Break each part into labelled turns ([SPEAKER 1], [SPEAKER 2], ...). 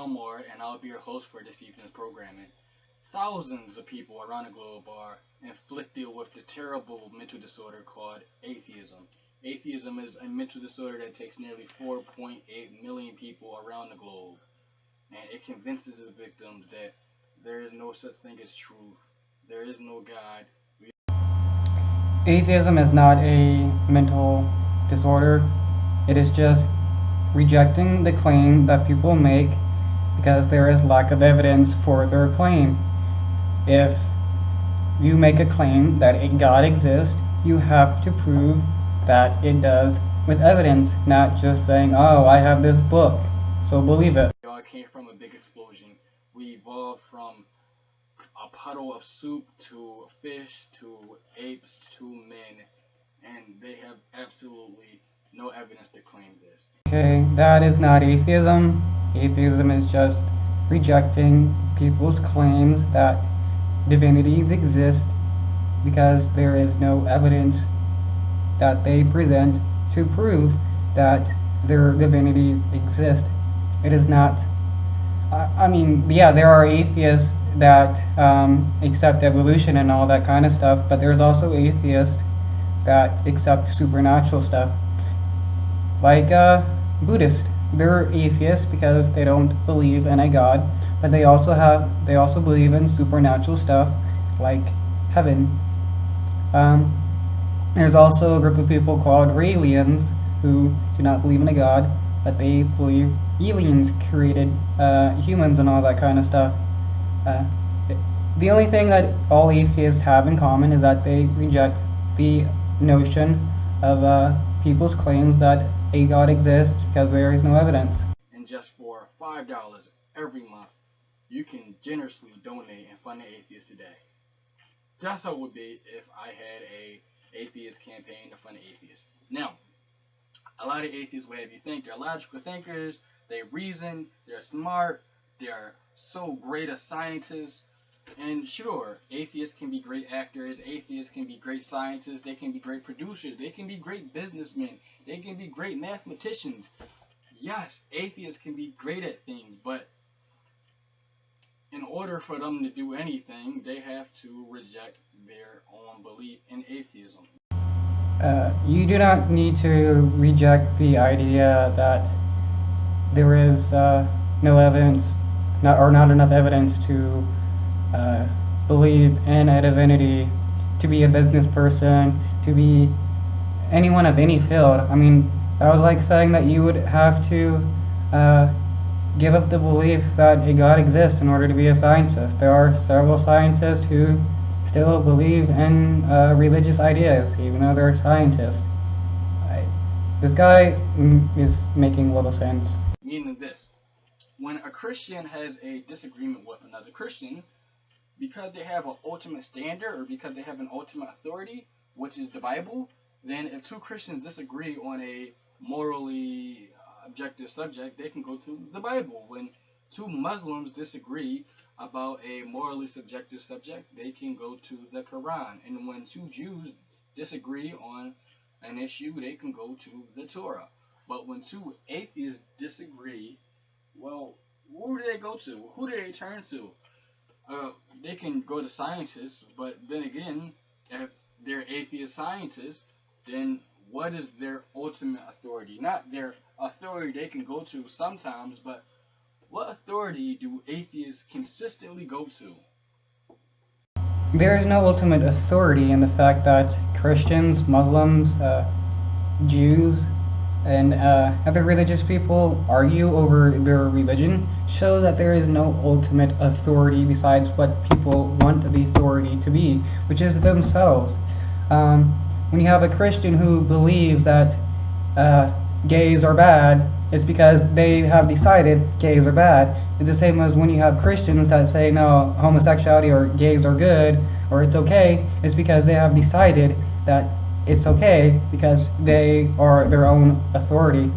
[SPEAKER 1] Elmore, and I'll be your host for this evening's programming. Thousands of people around the globe are afflicted with the terrible mental disorder called atheism. Atheism is a mental disorder that takes nearly 4.8 million people around the globe, and it convinces its victims that there is no such thing as truth, there is no God.
[SPEAKER 2] Atheism is not a mental disorder. It is just rejecting the claim that people make because there is lack of evidence for their claim. If you make a claim that a God exists, you have to prove that it does with evidence, not just saying, oh, I have this book, so believe it.
[SPEAKER 1] We all came from a big explosion. We evolved from a puddle of soup to fish to apes to men, and they have absolutely no evidence to claim this.
[SPEAKER 2] Okay, that is not atheism. Atheism is just rejecting people's claims that divinities exist because there is no evidence that they present to prove that their divinities exist. It is not. Yeah, there are atheists that accept evolution and all that kind of stuff, but there's also atheists that accept supernatural stuff. Like Buddhists, they're atheists because they don't believe in a god, but they also believe in supernatural stuff like heaven. There's also a group of people called Raelians who do not believe in a god, but they believe aliens created humans and all that kind of stuff. Uh, the only thing that all atheists have in common is that they reject the notion of people's claims that a God exists because there is no evidence.
[SPEAKER 1] And just for $5 every month, you can generously donate and fund the atheist today. That's how it would be if I had a atheist campaign to fund the atheist. Now, a lot of atheists will have you think they're logical thinkers, they reason, they're smart, they're so great as scientists. And sure, atheists can be great actors, atheists can be great scientists, they can be great producers, they can be great businessmen, they can be great mathematicians. Yes, atheists can be great at things, but in order for them to do anything, they have to reject their own belief in atheism.
[SPEAKER 2] You do not need to reject the idea that there is no evidence, not enough evidence to believe in a divinity, to be a business person, to be anyone of any field. I mean, that would like saying that you would have to give up the belief that a God exists in order to be a scientist. There are several scientists who still believe in religious ideas, even though they're scientists. This guy is making little sense.
[SPEAKER 1] Meaning this: when a Christian has a disagreement with another Christian, because they have an ultimate standard or because they have an ultimate authority, which is the Bible, then if two Christians disagree on a morally objective subject, they can go to the Bible. When two Muslims disagree about a morally subjective subject, they can go to the Quran. And when two Jews disagree on an issue, they can go to the Torah. But when two atheists disagree, well, who do they go to? Who do they turn to? They can go to scientists, but then again, if they're atheist scientists, then what is their ultimate authority? Not their authority they can go to sometimes, but what authority do atheists consistently go to?
[SPEAKER 2] There is no ultimate authority in the fact that Christians, Muslims, Jews, and other religious people argue over their religion show that there is no ultimate authority besides what people want the authority to be, which is themselves. When you have a Christian who believes that gays are bad, it's because they have decided gays are bad. It's the same as when you have Christians that say no, homosexuality or gays are good or it's okay. It's because they have decided that it's okay because they are their own authority.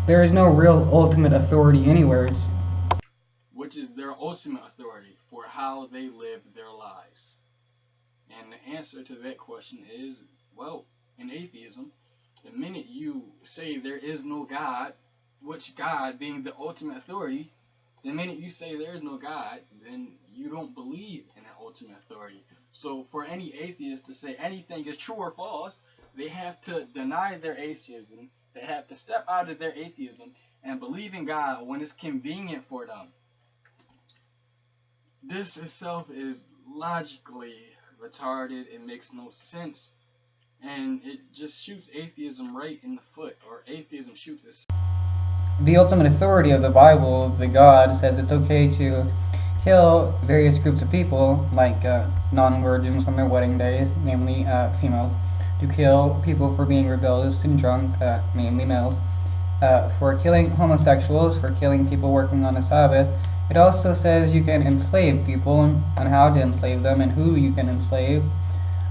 [SPEAKER 2] There is no real ultimate authority anywhere.
[SPEAKER 1] Which is their ultimate authority for how they live their lives? And the answer to that question is, well, in atheism, the minute you say there is no God, which God being the ultimate authority, the minute you say there is no God, then you don't believe in that ultimate authority. So for any atheist to say anything is true or false, they have to deny their atheism. They have to step out of their atheism and believe in God when it's convenient for them. This itself is logically retarded. It makes no sense. And it just shoots atheism right in the foot, or atheism shoots itself.
[SPEAKER 2] The ultimate authority of the Bible, the God, says it's okay to kill various groups of people, like non-virgins on their wedding days, namely females, to kill people for being rebellious and drunk, mainly males, for killing homosexuals, for killing people working on the Sabbath. It also says you can enslave people and how to enslave them and who you can enslave.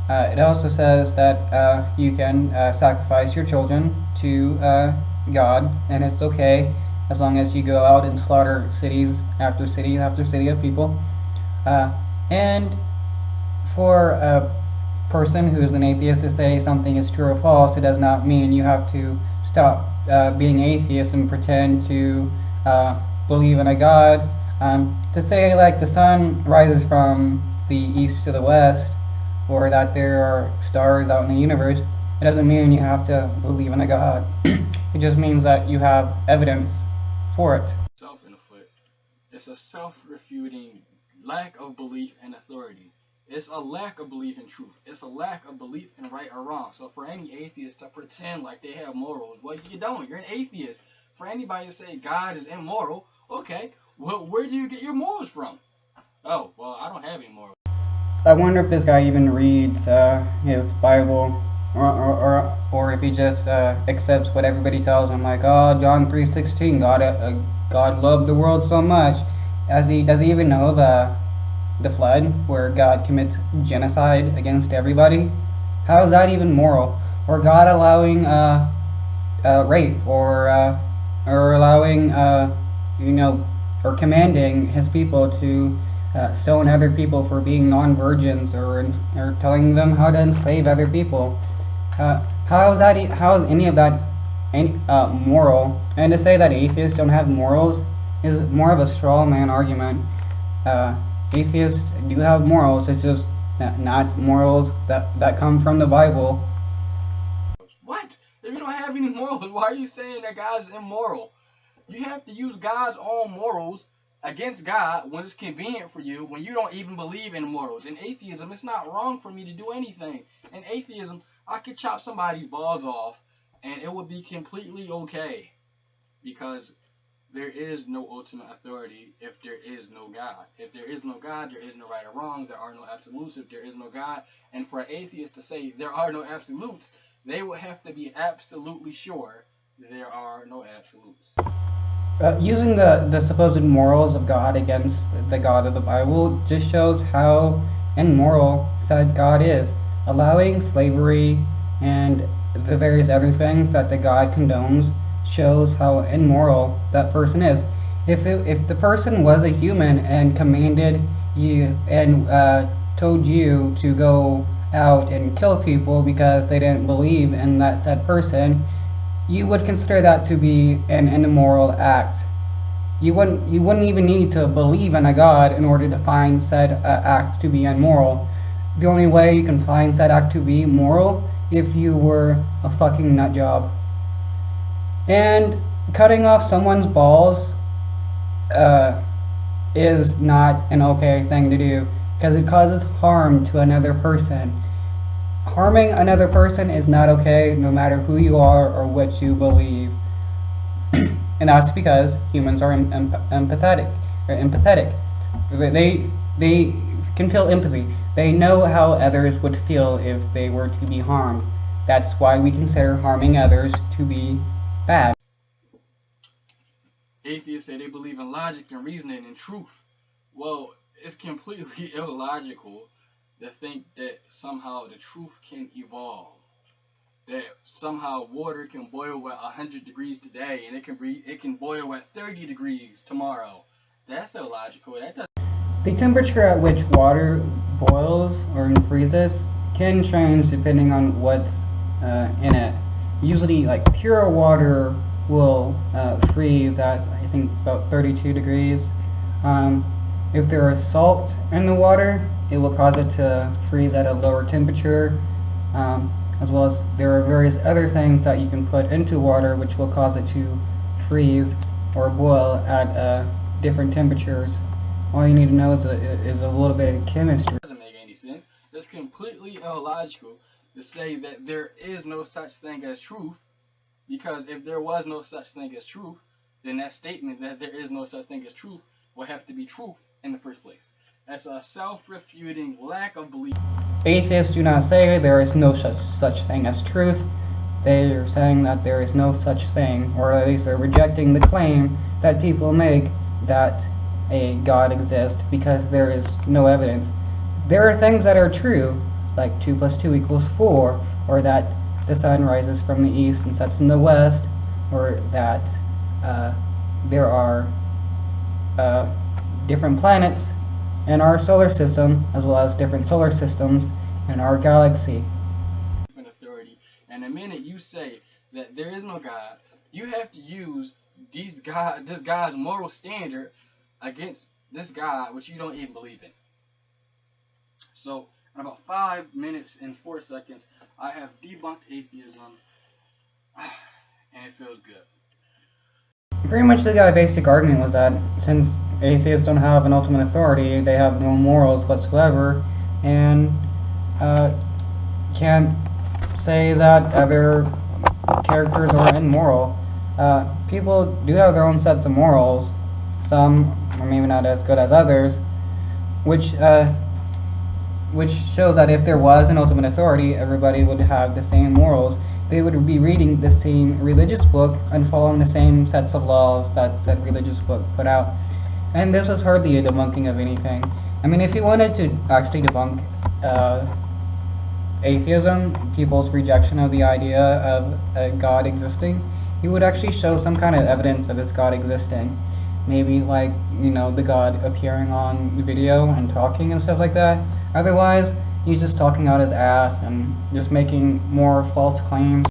[SPEAKER 2] It also says that you can sacrifice your children to God, and it's okay as long as you go out and slaughter cities after city after city of people. And for a person who is an atheist to say something is true or false, it does not mean you have to stop being atheist and pretend to believe in a God. To say like the sun rises from the east to the west, or that there are stars out in the universe, it doesn't mean you have to believe in a God. It just means that you have evidence for it.
[SPEAKER 1] Self in the foot. It's a self-refuting lack of belief in authority. It's a lack of belief in truth. It's a lack of belief in right or wrong. So for any atheist to pretend like they have morals, well, you don't. You're an atheist. For anybody to say God is immoral, okay, well, where do you get your morals from? Oh, well, I don't have any morals.
[SPEAKER 2] I wonder if this guy even reads his Bible, or if he just accepts what everybody tells him, like, oh, John 3:16, God loved the world so much. Does he even know the flood, where God commits genocide against everybody? How is that even moral? Or God allowing rape, or allowing or commanding his people to stone other people for being non-virgins, or telling them how to enslave other people. How is any of that moral? And to say that atheists don't have morals is more of a straw man argument. Atheists do have morals. It's just not morals that come from the Bible.
[SPEAKER 1] What? If you don't have any morals, why are you saying that God is immoral? You have to use God's own morals against God when it's convenient for you, when you don't even believe in morals. In atheism, it's not wrong for me to do anything. In atheism, I could chop somebody's balls off and it would be completely okay, because there is no ultimate authority if there is no God. If there is no God, there is no right or wrong. There are no absolutes if there is no God. And for an atheist to say there are no absolutes, they would have to be absolutely sure there are no absolutes.
[SPEAKER 2] Using the supposed morals of God against the God of the Bible just shows how immoral said God is. Allowing slavery and the various other things that the God condones shows how immoral that person is. If the person was a human and commanded you and told you to go out and kill people because they didn't believe in that said person, you would consider that to be an immoral act. You wouldn't even need to believe in a God in order to find said act to be immoral. The only way you can find said act to be moral if you were a fucking nut job. And cutting off someone's balls is not an okay thing to do, because it causes harm to another person. Harming another person is not okay, no matter who you are or what you believe. And that's because humans are empathetic. They can feel empathy. They know how others would feel if they were to be harmed. That's why we consider harming others to be bad.
[SPEAKER 1] Atheists say they believe in logic and reasoning and truth. Well, it's completely illogical to think that somehow the truth can evolve. That somehow water can boil at 100 degrees today and it can boil at 30 degrees tomorrow. That's illogical. That doesn't.
[SPEAKER 2] The temperature at which water boils or freezes can change depending on what's in it. Usually, like pure water will freeze at, I think, about 32 degrees. If there is salt in the water, it will cause it to freeze at a lower temperature, as well as there are various other things that you can put into water which will cause it to freeze or boil at different temperatures. All you need to know is a little bit of chemistry.
[SPEAKER 1] It doesn't make any sense. It's completely illogical to say that there is no such thing as truth, because if there was no such thing as truth, then that statement that there is no such thing as truth will have to be truth in the first place. That's a self-refuting lack of belief.
[SPEAKER 2] Atheists do not say there is no such thing as truth. They are saying that there is no such thing, or at least they're rejecting the claim that people make that a God exists because there is no evidence. There are things that are true, like 2 + 2 = 4, or that the sun rises from the east and sets in the west, or that there are different planets in our solar system, as well as different solar systems in our galaxy.
[SPEAKER 1] Authority, and the minute you say that there is no God, you have to use this God's moral standard against this God which you don't even believe in. So, in about 5 minutes and 4 seconds, I have debunked atheism, and it feels good.
[SPEAKER 2] Pretty much the basic argument was that since atheists don't have an ultimate authority, they have no morals whatsoever, and can't say that other characters are immoral. People do have their own sets of morals. Some are maybe not as good as others, which shows that if there was an ultimate authority, everybody would have the same morals. They would be reading the same religious book and following the same sets of laws that said religious book put out. And this was hardly a debunking of anything. I mean, if you wanted to actually debunk atheism, people's rejection of the idea of a God existing, you would actually show some kind of evidence of this God existing. Maybe like, the God appearing on video and talking and stuff like that. Otherwise, he's just talking out his ass and just making more false claims.